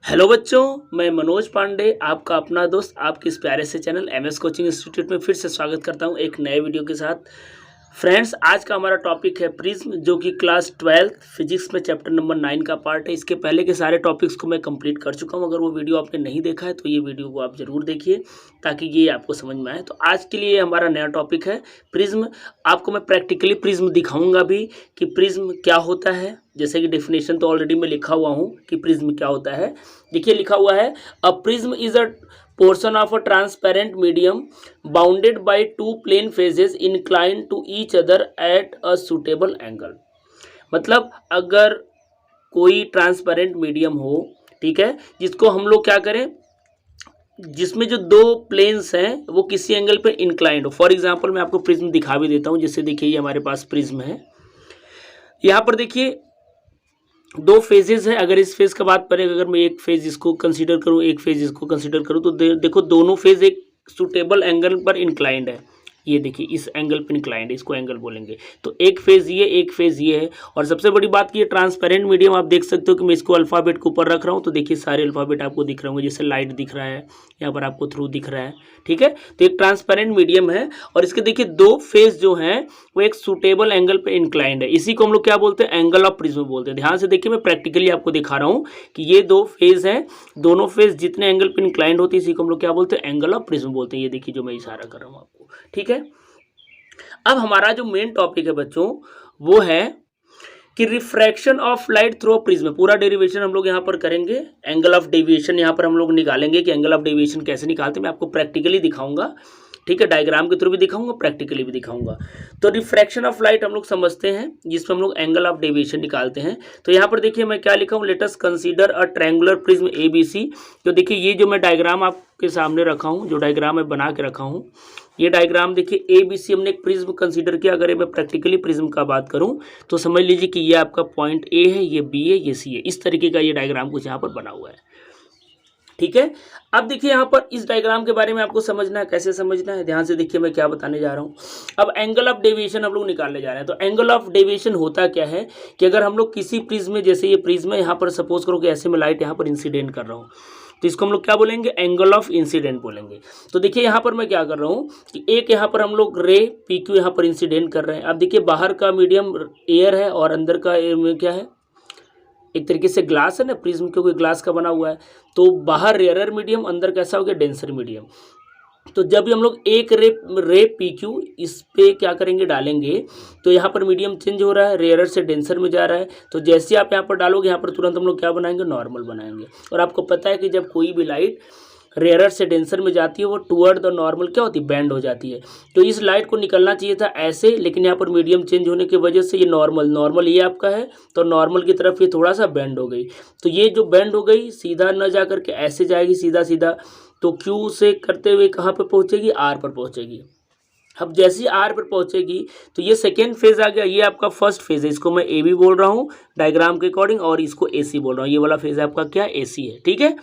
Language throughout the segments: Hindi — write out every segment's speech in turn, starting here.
हेलो बच्चों, मैं मनोज पांडे आपका अपना दोस्त आपके इस प्यारे से चैनल एमएस कोचिंग इंस्टीट्यूट में फिर से स्वागत करता हूं एक नए वीडियो के साथ। फ्रेंड्स, आज का हमारा टॉपिक है प्रिज्म, जो कि क्लास 12 फिजिक्स में चैप्टर नंबर 9 का पार्ट है। इसके पहले के सारे टॉपिक्स को मैं कंप्लीट कर चुका हूं। अगर वो वीडियो आपने नहीं देखा है तो ये वीडियो को आप ज़रूर देखिए ताकि ये आपको समझ में आए। तो आज के लिए हमारा नया टॉपिक है प्रिज्म। आपको मैं प्रैक्टिकली प्रिज्म दिखाऊंगा भी कि प्रिज्म क्या होता है। जैसे कि डेफिनेशन तो ऑलरेडी मैं लिखा हुआ हूँ कि प्रिज्म क्या होता है। देखिए लिखा हुआ है, a prism is a portion of a transparent medium bounded by two plane faces inclined to each other at a suitable angle। मतलब अगर कोई ट्रांसपेरेंट मीडियम हो, ठीक है, जिसको हम लोग क्या करें, जिसमें जो दो प्लेन्स हैं वो किसी एंगल पे इंक्लाइंड हो। फॉर एग्जांपल मैं आपको प्रिज्म दिखा भी देता हूँ। जैसे देखिए ये हमारे पास प्रिज्म है, यहाँ पर देखिए दो फेजेस है। अगर इस फेज का बात करें, अगर मैं एक फेज इसको कंसीडर करूं, एक फेज इसको कंसीडर करूं, तो देखो दोनों फेज एक सुटेबल एंगल पर इंक्लाइंड है। ये देखिए इस एंगल पर इंक्लाइंड है, इसको एंगल बोलेंगे। तो एक फेज ये, एक फेज ये है। और सबसे बड़ी बात कि ये ट्रांसपेरेंट मीडियम, आप देख सकते हो कि मैं इसको अल्फाबेट के ऊपर रख रहा हूँ, तो देखिए सारे अल्फाबेट आपको दिख रहे होंगे। जैसे लाइट दिख रहा है, यहाँ पर आपको थ्रू दिख रहा है, ठीक है। तो एक ट्रांसपेरेंट मीडियम है और इसके देखिए दो फेज जो हैं वो एक सुटेबल एंगल पे इंक्लाइंड है। इसी को हम लोग क्या बोलते हैं, एंगल ऑफ प्रिज्म बोलते हैं। ध्यान से देखिए, मैं प्रैक्टिकली आपको दिखा रहा हूँ कि ये दो फेज हैं, दोनों फेज जितने एंगल पे इंक्लाइंड होती है इसी को हम लोग क्या बोलते हैं, एंगल ऑफ प्रिज्म बोलते हैं। ये देखिए जो मैं इशारा कर रहा हूँ आपको, ठीक है। अब हमारा जो मेन टॉपिक है बच्चों वो है कि refraction of light through prism. पूरा डेरिवेशन हम लोग यहाँ पर करेंगे। एंगल ऑफ डेविएशन यहाँ पर हम लोग निकालेंगे कि एंगल ऑफ डेविएशन कैसे निकालते हैं, मैं आपको प्रैक्टिकली दिखाऊंगा, ठीक है। डायग्राम के थ्रू भी दिखाऊंगा, प्रैक्टिकली भी दिखाऊंगा। तो रिफ्रैक्शन ऑफ लाइट हम लोग समझते हैं, जिसमें हम लोग एंगल ऑफ डेविएशन निकालते हैं। तो यहाँ पर देखिए मैं क्या लिखा हूँ, let us consider a triangular prism ABC। तो देखिए ये जो मैं डायग्राम आपके सामने रखा हूँ, जो डायग्राम मैं बना के रखा हूँ, ये डायग्राम देखिए ABC हमने एक प्रिज्म कंसीडर किया। अगर मैं प्रैक्टिकली प्रिज्म का बात करूं तो समझ लीजिए कि ये आपका पॉइंट A है, ये B है, ये C है। इस तरीके का ये डायग्राम कुछ यहाँ पर बना हुआ है, ठीक है। अब देखिए यहाँ पर इस डायग्राम के बारे में आपको समझना है, कैसे समझना है, ध्यान से देखिए मैं क्या बताने जा रहा हूँ। अब एंगल ऑफ डेविएशन हम लोग निकालने जा रहे हैं। तो एंगल ऑफ डेविएशन होता क्या है कि अगर हम लोग किसी प्रिज्म में, जैसे ये प्रिज्म है, यहाँ पर सपोज करो कि ऐसे में लाइट यहाँ पर इंसिडेंट कर रहा हूँ, तो इसको हम लोग क्या बोलेंगे, एंगल ऑफ इंसिडेंट बोलेंगे। तो देखिए यहाँ पर मैं क्या कर रहा हूँ कि एक यहाँ पर हम लोग रे PQ यहाँ पर इंसिडेंट कर रहे हैं। अब देखिए बाहर का मीडियम एयर है और अंदर का एयर में क्या है, एक तरीके से ग्लास है ना, प्रिज्म क्योंकि ग्लास का बना हुआ है। तो बाहर रेयर मीडियम, अंदर कैसा हो गया, डेंसर मीडियम। तो जब भी हम लोग एक रे PQ इस पे क्या करेंगे, डालेंगे, तो यहाँ पर मीडियम चेंज हो रहा है, रेयर से डेंसर में जा रहा है। तो जैसे आप यहाँ पर डालोगे, यहाँ पर तुरंत हम लोग क्या बनाएंगे, नॉर्मल बनाएंगे। और आपको पता है कि जब कोई भी लाइट रेयर से डेंसर में जाती है वो टुवर्ड द नॉर्मल क्या होती है, बैंड हो जाती है। तो इस लाइट को निकलना चाहिए था ऐसे, लेकिन यहाँ पर मीडियम चेंज होने की वजह से ये नॉर्मल ये आपका है, तो नॉर्मल की तरफ ये थोड़ा सा बैंड हो गई। तो ये जो बैंड हो गई सीधा न जा करके ऐसे जाएगी सीधा सीधा, तो Q से करते हुए कहाँ पर पहुँचेगी, R पर पहुँचेगी। अब जैसे ही R पर पहुँचेगी तो ये सेकेंड फेज आ गया, ये आपका फर्स्ट फेज है, इसको मैं AB बोल रहा हूँ डायग्राम के अकॉर्डिंग, और इसको AC बोल रहा हूँ। ये वाला फेज आपका क्या, AC है, ठीक है।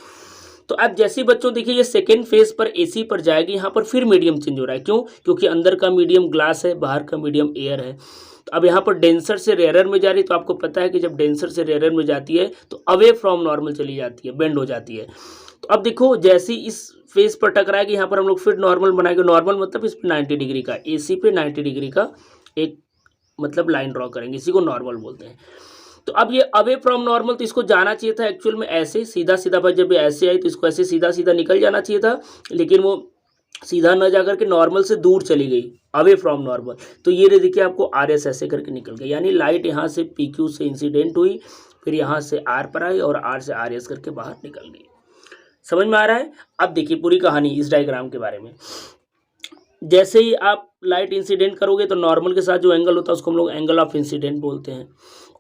तो अब जैसे ही बच्चों देखिए ये सेकेंड फेज पर AC पर जाएगी, यहाँ पर फिर मीडियम चेंज हो रहा है। क्यों, क्योंकि अंदर का मीडियम ग्लास है, बाहर का मीडियम एयर है। तो अब यहाँ पर डेंसर से रेयर में जा रही है, तो आपको पता है कि जब डेंसर से रेयर में जाती है तो अवे फ्रॉम नॉर्मल चली जाती है, बेंड हो जाती है। तो अब देखो जैसे ही इस फेज पर टकराएगी, यहाँ पर हम लोग फिर नॉर्मल बनाएंगे। नॉर्मल मतलब इस पर 90 डिग्री का, AC पे 90 डिग्री का एक मतलब लाइन ड्रॉ करेंगे, इसी को नॉर्मल बोलते हैं। तो अब ये अवे फ्रॉम नॉर्मल, तो इसको जाना चाहिए था एक्चुअल में ऐसे सीधा सीधा, पर जब ऐसे आई तो इसको ऐसे सीधा सीधा निकल जाना चाहिए था, लेकिन वो सीधा न जाकर के नॉर्मल से दूर चली गई, अवे फ्रॉम नॉर्मल। तो ये देखिए आपको RS ऐसे करके निकल गया, यानी लाइट यहाँ से PQ से इंसिडेंट हुई, फिर यहाँ से R पर आई और R से RS करके बाहर निकल गई। समझ में आ रहा है। अब देखिए पूरी कहानी इस डायग्राम के बारे में। जैसे ही आप लाइट इंसिडेंट करोगे तो नॉर्मल के साथ जो एंगल होता है उसको हम लोग एंगल ऑफ इंसिडेंट बोलते हैं,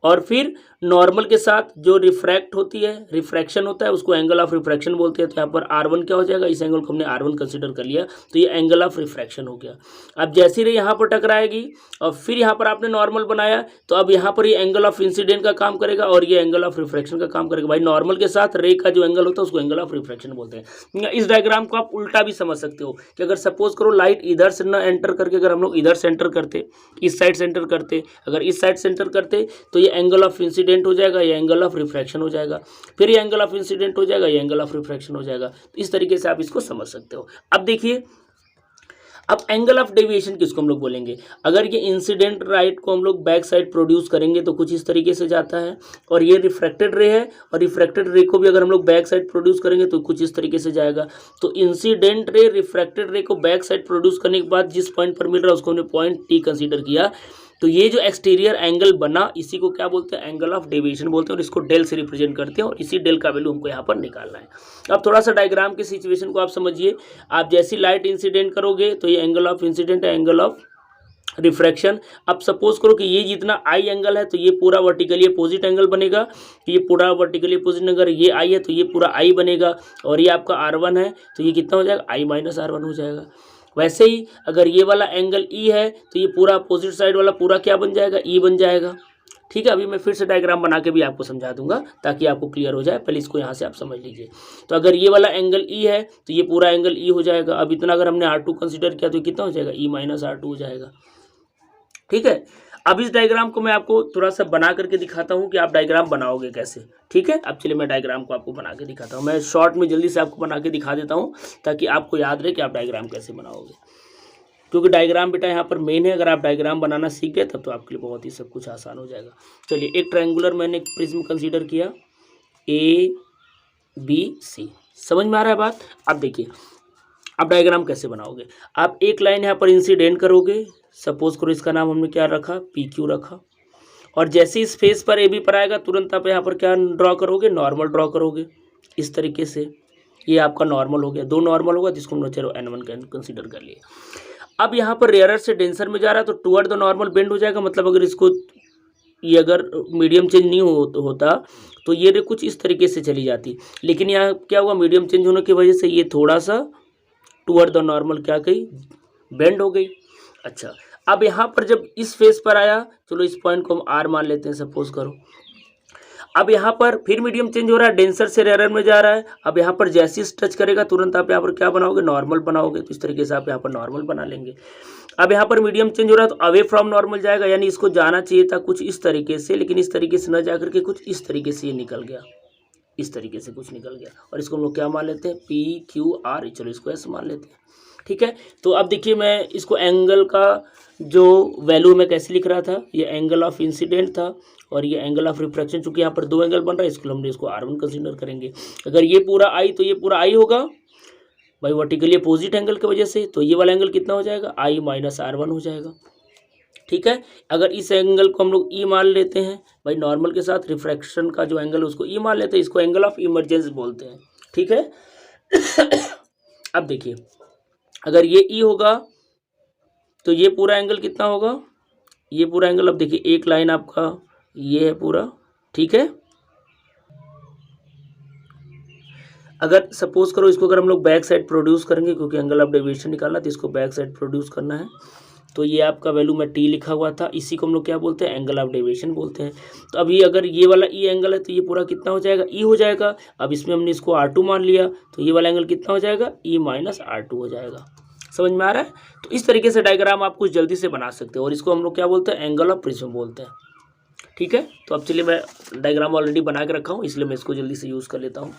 और फिर नॉर्मल के साथ जो रिफ्रैक्ट होती है, रिफ्रैक्शन होता है, उसको एंगल ऑफ रिफ्रैक्शन बोलते हैं। तो यहाँ पर R1 क्या हो जाएगा, इस एंगल को हमने R1 कंसीडर कर लिया, तो ये एंगल ऑफ रिफ्रैक्शन हो गया। अब जैसे ही यहाँ पर टकराएगी और फिर यहाँ पर आपने नॉर्मल बनाया, तो अब यहाँ पर ये एंगल ऑफ इंसिडेंट का काम करेगा और ये एंगल ऑफ रिफ्रैक्शन का काम करेगा। भाई नॉर्मल के साथ रे का जो एंगल होता है उसको एंगल ऑफ रिफ्रैक्शन बोलते हैं। इस डायग्राम को आप उल्टा भी समझ सकते हो कि अगर सपोज करो लाइट इधर से न एंटर करके कि अगर हम लोग इधर सेंटर करते, इस साइड सेंटर करते, अगर इस साइड सेंटर करते तो ये एंगल ऑफ इंसिडेंट हो जाएगा, ये एंगल ऑफ रिफ्रैक्शन हो जाएगा, फिर ये एंगल ऑफ इंसिडेंट हो जाएगा, ये एंगल ऑफ रिफ्रैक्शन हो जाएगा। तो इस तरीके से आप इसको समझ सकते हो। अब देखिए, अब एंगल ऑफ डेविएशन किसको हम लोग बोलेंगे? अगर ये इंसिडेंट लाइट को हम लोग बैक साइड प्रोड्यूस करेंगे तो कुछ इस तरीके से जाता है, और ये रिफ्रैक्टेड रे है, और रिफ्रैक्टेड रे को भी अगर हम लोग बैक साइड प्रोड्यूस करेंगे तो कुछ इस तरीके से जाएगा। तो इंसिडेंट रे रिफ्रैक्टेड रे को बैक साइड प्रोड्यूस करने के बाद जिस पॉइंट पर मिल रहा है उसको हमने पॉइंट टी कंसीडर किया। तो ये जो एक्सटीरियर एंगल बना इसी को क्या बोलते हैं? एंगल ऑफ डेविएशन बोलते हैं, और इसको डेल से रिप्रेजेंट करते हैं, और इसी डेल का वैल्यू हमको यहाँ पर निकालना है। अब थोड़ा सा डायग्राम की सिचुएशन को आप समझिए। आप जैसी लाइट इंसिडेंट करोगे तो ये एंगल ऑफ इंसिडेंट है, एंगल ऑफ रिफ्रैक्शन। अब सपोज करो कि ये जितना आई एंगल है तो ये पूरा वर्टिकली अपोजिट एंगल बनेगा, ये पूरा वर्टिकली अपोजिट, अगर ये आई है तो ये पूरा आई बनेगा, और ये आपका R1 है तो ये कितना हो जाएगा? I माइनस R1 हो जाएगा। वैसे ही अगर ये वाला एंगल E है तो ये पूरा अपोजिट साइड वाला पूरा क्या बन जाएगा? E बन जाएगा। ठीक है, अभी मैं फिर से डायग्राम बना के भी आपको समझा दूंगा ताकि आपको क्लियर हो जाए। पहले इसको यहाँ से आप समझ लीजिए। तो अगर ये वाला एंगल E है तो ये पूरा एंगल E हो जाएगा। अब इतना अगर हमने R2 कंसिडर किया तो कितना हो जाएगा? E माइनस R2 हो जाएगा। ठीक है, अब इस डायग्राम को मैं आपको थोड़ा सा बना करके दिखाता हूँ कि आप डायग्राम बनाओगे कैसे। ठीक है, अब चलिए मैं डायग्राम को आपको बना के दिखाता हूँ। मैं शॉर्ट में जल्दी से आपको बना के दिखा देता हूँ ताकि आपको याद रहे कि आप डायग्राम कैसे बनाओगे, क्योंकि डायग्राम बेटा यहाँ पर मेन है। अगर आप डायग्राम बनाना सीख गए तब तो आपके लिए बहुत ही सब कुछ आसान हो जाएगा। चलिए, एक ट्रायंगुलर मैंने एक प्रिज्म कंसीडर किया ABC। समझ में आ रहा है बात? अब देखिए, अब डायग्राम कैसे बनाओगे। आप एक लाइन यहाँ पर इंसिडेंट करोगे, सपोज करो इसका नाम हमने क्या रखा? PQ रखा, और जैसे इस फेस पर AB पर आएगा तुरंत आप यहाँ पर क्या ड्रॉ करोगे? नॉर्मल ड्रॉ करोगे इस तरीके से। ये आपका नॉर्मल हो गया, दो नॉर्मल होगा जिसको हमने चलो N1 कंसिडर कर लिए। अब यहाँ पर रेयरर से डेंसर में जा रहा है तो टुवर्ड द नॉर्मल बेंड हो जाएगा। मतलब अगर इसको ये अगर मीडियम चेंज नहीं होता तो ये रे कुछ इस तरीके से चली जाती, लेकिन यहाँ क्या हुआ? मीडियम चेंज होने की वजह से ये थोड़ा सा टुवर्ड द नॉर्मल क्या गई? बेंड हो गई। अच्छा, अब यहाँ पर जब इस फेस पर आया, चलो इस पॉइंट को हम R मान लेते हैं सपोज करो। अब यहाँ पर फिर मीडियम चेंज हो रहा है, डेंसर से रेयर में जा रहा है। अब यहाँ पर जैसे ही टच करेगा तुरंत आप यहाँ पर क्या बनाओगे? नॉर्मल बनाओगे। तो इस तरीके से आप यहाँ पर नॉर्मल बना लेंगे। अब यहाँ पर मीडियम चेंज हो रहा है तो अवे फ्रॉम नॉर्मल जाएगा, यानी इसको जाना चाहिए था कुछ इस तरीके से, लेकिन इस तरीके से न जा करके कुछ इस तरीके से ये निकल गया, इस तरीके से कुछ निकल गया, और इसको हम लोग क्या मान लेते हैं? PQR। चलो इसको ऐसे मान लेते हैं। ठीक है, तो अब देखिए मैं इसको एंगल का जो वैल्यू मैं कैसे लिख रहा था, ये एंगल ऑफ इंसिडेंट था और ये एंगल ऑफ रिफ्रैक्शन। चूंकि यहाँ पर दो एंगल बन रहा है इसको हमने इसको R1 कंसीडर करेंगे। अगर ये पूरा I तो ये पूरा I होगा भाई वर्टिकली अपोजिट एंगल की वजह से, तो ये वाला एंगल कितना हो जाएगा? I माइनस R1 हो जाएगा। ठीक है, अगर इस एंगल को हम लोग E मान लेते हैं भाई, नॉर्मल के साथ रिफ्रैक्शन का जो एंगल है उसको E मान लेते हैं, इसको एंगल ऑफ इमरजेंस बोलते हैं। ठीक है अब देखिए, अगर ये E होगा तो ये पूरा एंगल कितना होगा? ये पूरा एंगल, अब देखिए एक लाइन आपका ये है पूरा। ठीक है, अगर सपोज करो इसको अगर हम लोग बैक साइड प्रोड्यूस करेंगे, क्योंकि एंगल ऑफ डेविएशन निकालना तो इसको बैक साइड प्रोड्यूस करना है, तो ये आपका वैल्यू में T लिखा हुआ था, इसी को हम लोग क्या बोलते हैं? एंगल ऑफ डेविएशन बोलते हैं। तो अभी अगर ये वाला E एंगल है तो ये पूरा कितना हो जाएगा? E हो जाएगा। अब इसमें हमने इसको R2 मान लिया तो ये वाला एंगल कितना हो जाएगा? E माइनस R2 हो जाएगा। समझ में आ रहा है? तो इस तरीके से डायग्राम आप कुछ जल्दी से बना सकते हो, और इसको हम लोग क्या बोलते हैं? एंगल ऑफ प्रिज्म बोलते हैं। ठीक है, तो अब चलिए मैं डायग्राम ऑलरेडी बना के रखा हूँ, इसलिए मैं इसको जल्दी से यूज़ कर लेता हूँ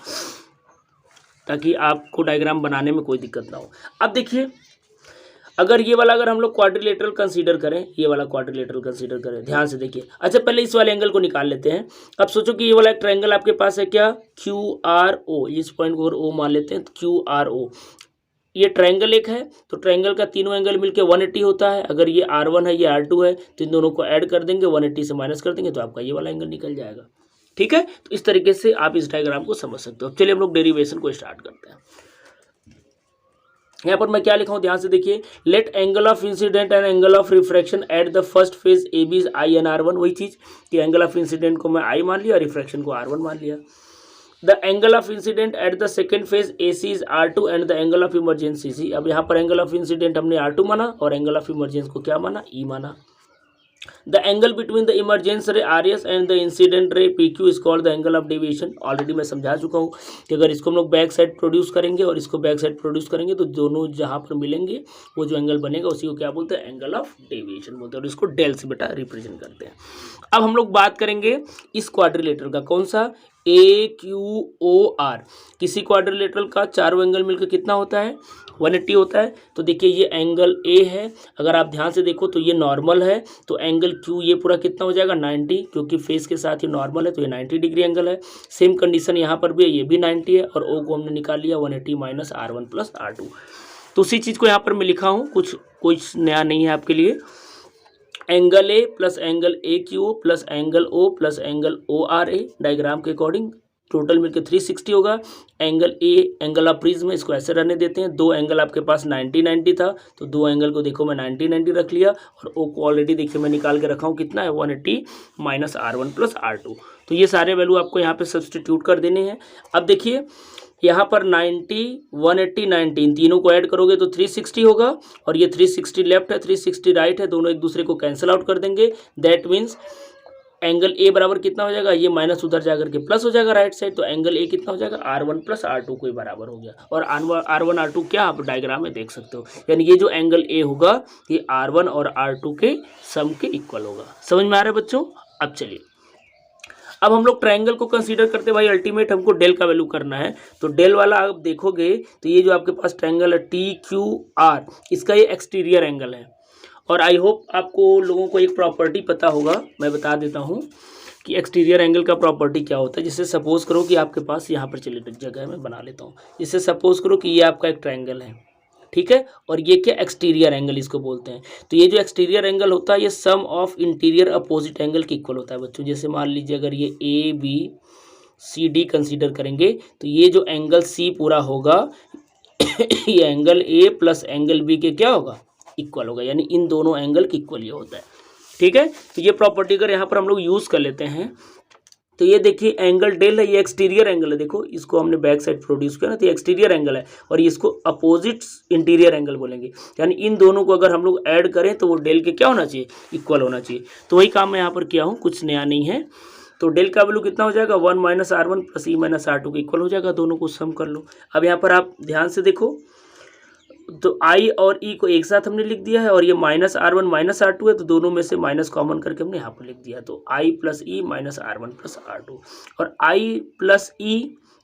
ताकि आपको डायग्राम बनाने में कोई दिक्कत ना हो। अब देखिए, अगर ये वाला अगर हम लोग क्वाड्रिलेटरल कंसीडर करें, ये वाला क्वाड्रिलेटरल कंसीडर करें, ध्यान से देखिए। अच्छा, पहले इस वाले एंगल को निकाल लेते हैं। अब सोचो कि ये वाला एक ट्रायंगल आपके पास है क्या? QRO। इस पॉइंट को O मान लेते हैं, तो QRO ये ट्रायंगल एक है, तो ट्रायंगल का तीनों एंगल मिलके 180 होता है। अगर ये R1 है, ये R2 है, तो इन दोनों को ऐड कर देंगे, 180 से माइनस कर देंगे तो आपका ये वाला एंगल निकल जाएगा। ठीक है, तो इस तरीके से आप इस डायग्राम को समझ सकते हो। चलिए हम लोग डेरिवेशन को स्टार्ट करते हैं। यहाँ पर मैं क्या लिखा हूँ, ध्यान से देखिए। Let angle of incident and angle of refraction at the first phase AB is I and R1। वही चीज़ कि एंगल ऑफ इंसिडेंट को मैं I मान लिया, रिफ्रैक्शन को R1 मान लिया। The angle of incident at the second phase AC is R2 and the angle of emergency C। अब यहाँ पर एंगल ऑफ इंसिडेंट हमने R2 माना और एंगल ऑफ इमरजेंस को क्या माना? E माना। The angle between the emergence ray R S and the incident ray P Q is called the angle of deviation. Already मैं समझा चुका हूँ कि अगर इसको हम लोग बैक साइड प्रोड्यूस करेंगे और इसको बैक साइड प्रोड्यूस करेंगे तो दोनों जहाँ पर मिलेंगे वो जो एंगल बनेगा उसी को क्या बोलते हैं, एंगल ऑफ डेविएशन बोलते हैं, और इसको डेल से बेटा रिप्रेजेंट करते हैं। अब हम लोग बात करेंगे इस क्वाड्रिलेटरल का, कौन सा, ए क्यू ओ आर। किसी क्वाड्रिलेटरल का चारों एंगल मिलकर कितना होता है, 180 होता है। तो देखिए ये एंगल ए है, अगर आप ध्यान से देखो तो ये नॉर्मल है, तो एंगल क्यू ये पूरा कितना हो जाएगा, 90, क्योंकि फेस के साथ ये नॉर्मल है तो ये 90 डिग्री एंगल है। सेम कंडीशन यहाँ पर भी है, ये भी 90 है, और ओ को हमने निकाल लिया 180 माइनस R1 प्लस R2। तो उसी चीज़ को यहाँ पर मैं लिखा हूँ, कुछ नया नहीं है आपके लिए। Angle A plus angle A Q plus angle O plus angle O R A, diagram के अकॉर्डिंग टोटल मिलकर 360 होगा। Angle A angle of prism, इसको ऐसे रहने देते हैं। दो एंगल आपके पास 90-90 था, तो दो एंगल को देखो मैं 90-90 रख लिया, और ओ को ऑलरेडी देखिए मैं निकाल के रखा हूँ, कितना है, 180 माइनस R1 प्लस R2। तो ये सारे वैल्यू आपको यहाँ पे सब्सटीट्यूट कर देने हैं। अब देखिए यहाँ पर 90, 180, 90, इन तीनों को ऐड करोगे तो 360 होगा, और ये 360 लेफ्ट है, 360 राइट है, दोनों एक दूसरे को कैंसिल आउट कर देंगे। दैट मीन्स एंगल ए बराबर कितना हो जाएगा, ये माइनस उधर जाकर के प्लस हो जाएगा राइट साइड, तो एंगल ए कितना हो जाएगा, R1 प्लस R2 को ही बराबर हो गया। और R1 R2 क्या आप डायग्राम में देख सकते हो, यानी ये जो एंगल ए होगा ये R1 और R2 के सम के इक्वल होगा। समझ में आ रहा है बच्चों। अब चलिए, अब हम लोग ट्रायंगल को कंसीडर करते हैं भाई, अल्टीमेट हमको डेल का वैल्यू करना है। तो डेल वाला आप देखोगे तो ये जो आपके पास ट्रायंगल है TQR, इसका ये एक्सटीरियर एंगल है। और आई होप आपको लोगों को एक प्रॉपर्टी पता होगा, मैं बता देता हूँ कि एक्सटीरियर एंगल का प्रॉपर्टी क्या होता है। जिससे सपोज करो कि आपके पास यहाँ पर, चलिए जगह मैं बना लेता हूँ, जिससे सपोज करो कि ये आपका एक ट्रायंगल है, ठीक है, और ये क्या, एक्सटीरियर एंगल इसको बोलते हैं। तो ये जो एक्सटीरियर एंगल होता है ये सम ऑफ इंटीरियर अपोजिट एंगल के इक्वल होता है बच्चों। जैसे मान लीजिए अगर ये ABCD कंसीडर करेंगे तो ये जो एंगल C पूरा होगा ये angle A plus angle B के क्या होगा, इक्वल होगा, यानी इन दोनों एंगल के इक्वल ये होता है, ठीक है। तो ये प्रॉपर्टी अगर यहाँ पर हम लोग यूज़ कर लेते हैं तो ये देखिए एंगल डेल है, ये एक्सटीरियर एंगल है, देखो इसको हमने बैक साइड प्रोड्यूस किया ना, तो ये एक्सटीरियर एंगल है, और इसको अपोजिट इंटीरियर एंगल बोलेंगे। यानी इन दोनों को अगर हम लोग ऐड करें तो वो डेल के क्या होना चाहिए, इक्वल होना चाहिए। तो वही काम मैं यहाँ पर किया हूँ, कुछ नया नहीं है। तो डेल का वैल्यू कितना हो जाएगा, 1 minus R1 plus E minus R2 के इक्वल हो जाएगा, दोनों को सम कर लो। अब यहाँ पर आप ध्यान से देखो, तो I और E को एक साथ हमने लिख दिया है, और ये माइनस R1 माइनस R2 है, तो दोनों में से माइनस कॉमन करके हमने यहाँ पर लिख दिया। तो I plus E minus R1 plus R2, और I प्लस E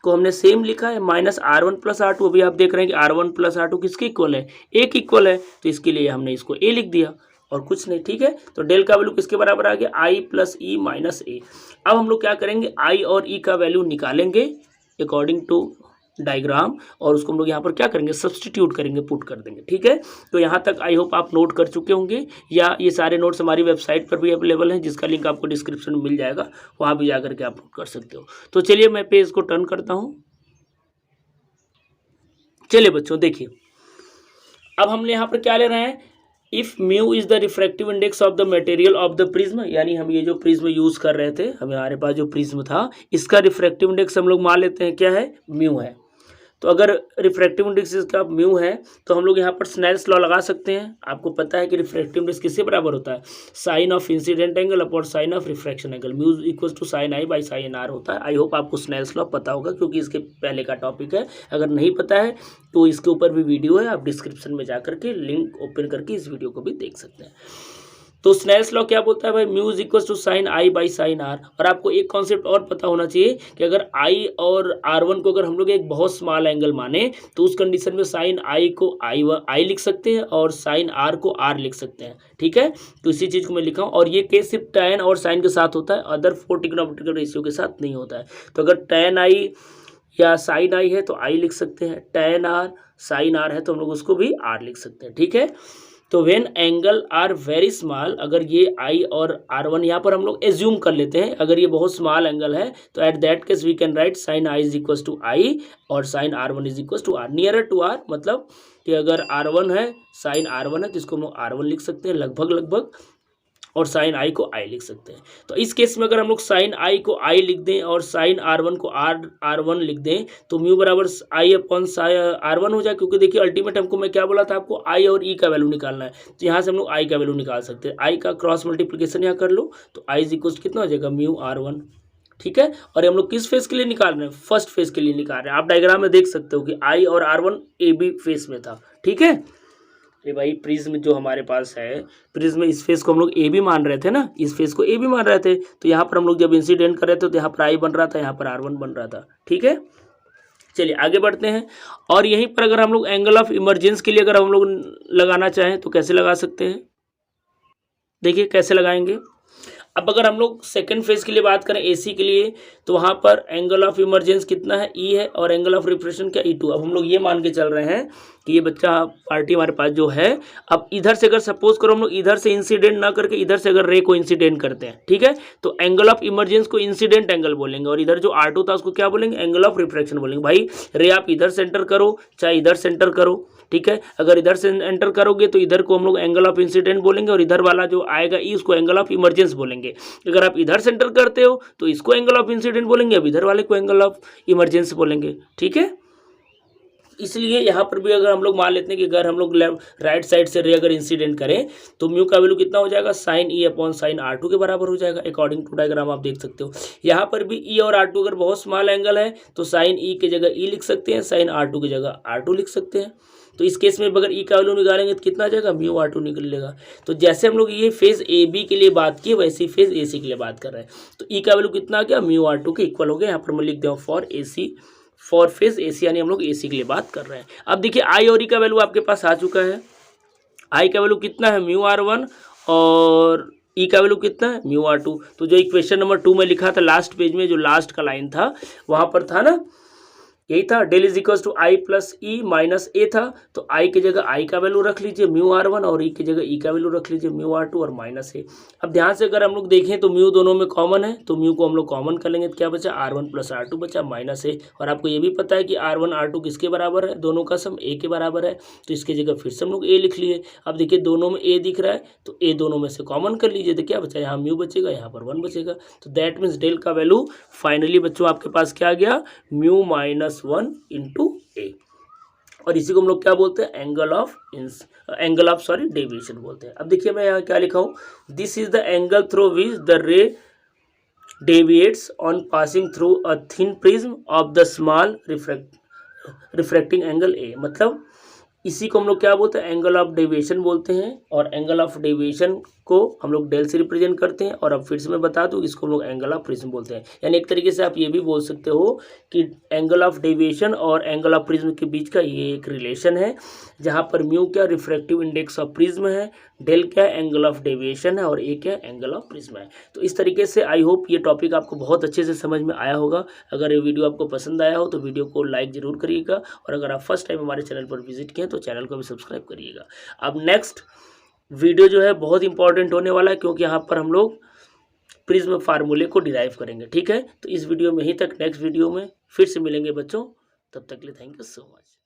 को हमने सेम लिखा है माइनस R1 प्लस R2। अभी आप देख रहे हैं कि R1 प्लस R2 किसके इक्वल है, A के इक्वल है, तो इसके लिए हमने इसको A लिख दिया और कुछ नहीं, ठीक है। तो डेल का वैल्यू किसके बराबर आ गया, I plus E minus A। अब हम लोग क्या करेंगे, I और E का वैल्यू निकालेंगे अकॉर्डिंग टू डायग्राम, और उसको हम लोग यहाँ पर क्या करेंगे, सब्सटीट्यूट करेंगे, पुट कर देंगे, ठीक है। तो यहाँ तक आई होप आप नोट कर चुके होंगे, या ये सारे नोट्स हमारी वेबसाइट पर भी अवेलेबल हैं, जिसका लिंक आपको डिस्क्रिप्शन में मिल जाएगा, वहाँ भी जाकर के आप नोट कर सकते हो। तो चलिए मैं पेज को टर्न करता हूँ। चलिए बच्चों देखिए, अब हमने यहाँ पर क्या ले रहे हैं, if mu is the refractive index of the material of the prism, यानी हम ये जो प्रिज्म यूज कर रहे थे, हमारे पास जो प्रिज्म था इसका रिफ्रैक्टिव इंडेक्स हम लोग मान लेते हैं क्या है, म्यू है। तो अगर रिफ्रैक्टिव इंडेक्स इसका म्यू है तो हम लोग यहाँ पर स्नेल्स लॉ लगा सकते हैं। आपको पता है कि रिफ्रैक्टिव इंडेक्स किससे बराबर होता है, sine of incident angle upon sine of refraction angle, mu equals to sine I by sine R होता है। आई होप आपको स्नेल्स लॉ पता होगा, क्योंकि इसके पहले का टॉपिक है। अगर नहीं पता है तो इसके ऊपर भी वीडियो है, आप डिस्क्रिप्शन में जाकर के लिंक ओपन करके इस वीडियो को भी देख सकते हैं। तो स्नेल्स लॉ क्या बोलता है भाई, mu is equal to sine I by sine R. और आपको एक कॉन्सेप्ट और पता होना चाहिए कि अगर आई और R1 को अगर हम लोग एक बहुत स्मॉल एंगल माने तो उस कंडीशन में साइन आई को आई लिख सकते हैं और साइन आर को आर लिख सकते हैं, ठीक है। तो इसी चीज़ को मैं लिखा हूँ, और ये केस सिर्फ tan और साइन के साथ होता है, अदर 4 ट्रिग्नोमेट्रिकल रेशियो के साथ नहीं होता है। तो अगर tan आई या साइन आई है तो आई लिख सकते हैं, tan आर साइन आर है तो हम लोग उसको भी आर लिख सकते हैं, ठीक है। तो when angle are very small, अगर ये आई और R1 यहाँ पर हम लोग एज्यूम कर लेते हैं, अगर ये बहुत स्मॉल एंगल है तो at that case we can write sine i is equal to i और sine R1 is equal to R, nearer to R, मतलब कि अगर R1 है साइन R1 है तो इसको हम लोग R1 लिख सकते हैं लगभग लगभग, और साइन आई को आई लिख सकते हैं। तो इस केस में अगर हम लोग साइन आई को आई लिख दें और साइन आर वन को आर वन लिख दें तो म्यू बराबर आई अपॉन आर वन हो जाए, क्योंकि देखिए अल्टीमेट हमको मैं क्या बोला था आपको, आई और ई का वैल्यू निकालना है, तो यहाँ से हम लोग आई का वैल्यू निकाल सकते हैं। आई का क्रॉस मल्टीप्लीकेशन यहाँ कर लो तो आई इज इक्वल कितना हो जाएगा, म्यू आर वन। ठीक है, और हम लोग किस फेज के लिए निकाल रहे हैं, फर्स्ट फेज के लिए निकाल रहे हैं। आप डायग्राम में देख सकते हो कि आई और R one A B phase में था। ठीक है, ये भाई प्रिज्म जो हमारे पास है, प्रिज्म इस फेज को हम लोग ए बी मान रहे थे ना, इस फेज को ए बी मान रहे थे, तो यहाँ पर हम लोग जब इंसिडेंट कर रहे थे तो यहाँ पर आई बन रहा था, यहाँ पर आर वन बन रहा था। ठीक है, चलिए आगे बढ़ते हैं। और यहीं पर अगर हम लोग एंगल ऑफ इमरजेंस के लिए अगर हम लोग लगाना चाहें तो कैसे लगा सकते हैं, देखिए कैसे लगाएंगे। अब अगर हम लोग सेकेंड फेज के लिए बात करें एसी के लिए, तो वहाँ पर एंगल ऑफ इमरजेंस कितना है, ई है, और एंगल ऑफ रिफ्रेक्शन क्या, E2। अब हम लोग ये मान के चल रहे हैं कि ये बच्चा पार्टी हमारे पास जो है, अब इधर से अगर सपोज करो हम लोग इधर से इंसिडेंट ना करके इधर से अगर रे को इंसिडेंट करते हैं, ठीक है, तो एंगल ऑफ इमरजेंस को इंसिडेंट एंगल बोलेंगे, और इधर जो R2 था उसको क्या बोलेंगे, एंगल ऑफ रिफ्रैक्शन बोलेंगे। भाई रे आप इधर से एंटर करो चाहे इधर से एंटर करो, ठीक है, अगर इधर से एंटर करोगे तो इधर को हम लोग एंगल ऑफ इंसिडेंट बोलेंगे, और इधर वाला जो आएगा ई उसको एंगल ऑफ इमरजेंस बोलेंगे। अगर आप इधर से एंटर करते हो तो इसको एंगल ऑफ इंसिडेंट बोलेंगे, अब इधर वाले को एंगल ऑफ इमरजेंस बोलेंगे। ठीक है, इसलिए यहाँ पर भी अगर हम लोग मान लेते हैं कि अगर हम लोग लेफ्ट राइट साइड से रे अगर इंसिडेंट करें तो म्यू का वैल्यू कितना हो जाएगा, साइन ई अपॉन साइन R2 के बराबर हो जाएगा, अकॉर्डिंग टू डायग्राम आप देख सकते हो। यहाँ पर भी ई और R2 अगर बहुत स्मॉल एंगल है तो साइन ई की जगह ई लिख सकते हैं, साइन R2 की जगह R2 लिख सकते हैं। तो इस केस में अगर ई का वैल्यू निकालेंगे तो कितना आ जाएगा, म्यू R2 निकलेगा। तो जैसे हम लोग ये फेज ए बी के लिए बात की वैसे ही फेज ए सी के लिए बात कर रहे हैं, तो ई का वैल्यू कितना आ गया, म्यू R2 के इक्वल हो गया। यहाँ पर मैं लिख दूँ for A C, for phase AC, यानी हम लोग एसी के लिए बात कर रहे हैं। अब देखिए आई और ई का वैल्यू आपके पास आ चुका है। आई का वैल्यू कितना है, म्यू R1, और ई का वैल्यू कितना है, म्यू R2। तो जो इक्वेशन नंबर 2 में लिखा था लास्ट पेज में, जो लास्ट का लाइन था वहां पर था ना, यही था, del is equal to i plus e minus A था। तो आई की जगह आई का वैल्यू रख लीजिए म्यू R1, और ई की जगह ई का वैल्यू रख लीजिए म्यू R2 और माइनस ए। अब ध्यान से अगर हम लोग देखें तो म्यू दोनों में कॉमन है, तो म्यू को हम लोग कॉमन कर लेंगे तो क्या बचा, R1 प्लस R2 बचा माइनस ए। और आपको ये भी पता है कि R1 R2 किसके बराबर है, दोनों का सम ए के बराबर है, तो इसकी जगह फिर से हम लोग ए लिख लिए। अब देखिए दोनों में ए दिख रहा है तो ए दोनों में से कॉमन कर लीजिए, तो क्या बचा, यहाँ म्यू बचेगा, यहाँ पर 1 बचेगा। तो दैट मीन्स डेल का वैल्यू फाइनली बच्चों आपके पास क्या आ गया, म्यू माइनस 1 इंटू ए। और इसी को हम लोग क्या बोलते हैं, एंगल ऑफ डेविएशन बोलते हैं। अब देखिए मैं यहाँ क्या लिखा हूँ, this is the angle through which the रे deviates on passing through a thin prism of the small refracting angle A. मतलब इसी को हम लोग क्या बोलते हैं, एंगल ऑफ डेविएशन बोलते हैं, और एंगल ऑफ डेविएशन को हम लोग डेल से रिप्रेजेंट करते हैं। और अब फिर से मैं बता दूं इसको हम लोग एंगल ऑफ प्रिज्म बोलते हैं। यानी एक तरीके से आप ये भी बोल सकते हो कि एंगल ऑफ डेविएशन और एंगल ऑफ प्रिज्म के बीच का ये एक रिलेशन है, जहाँ पर म्यू क्या रिफ्रैक्टिव इंडेक्स ऑफ प्रिज्म है, डेल क्या एंगल ऑफ डेविएशन है, और ए क्या एंगल ऑफ प्रिज्म है। तो इस तरीके से आई होप ये टॉपिक आपको बहुत अच्छे से समझ में आया होगा। अगर ये वीडियो आपको पसंद आया हो तो वीडियो को लाइक जरूर करिएगा, और अगर आप फर्स्ट टाइम हमारे चैनल पर विजिट किए तो चैनल को भी सब्सक्राइब करिएगा। अब नेक्स्ट वीडियो जो है बहुत इंपॉर्टेंट होने वाला है, क्योंकि यहाँ पर हम लोग प्रिज्म फार्मूले को डिराइव करेंगे। ठीक है, तो इस वीडियो में ही तक, नेक्स्ट वीडियो में फिर से मिलेंगे बच्चों, तब तक के लिए थैंक यू सो मच।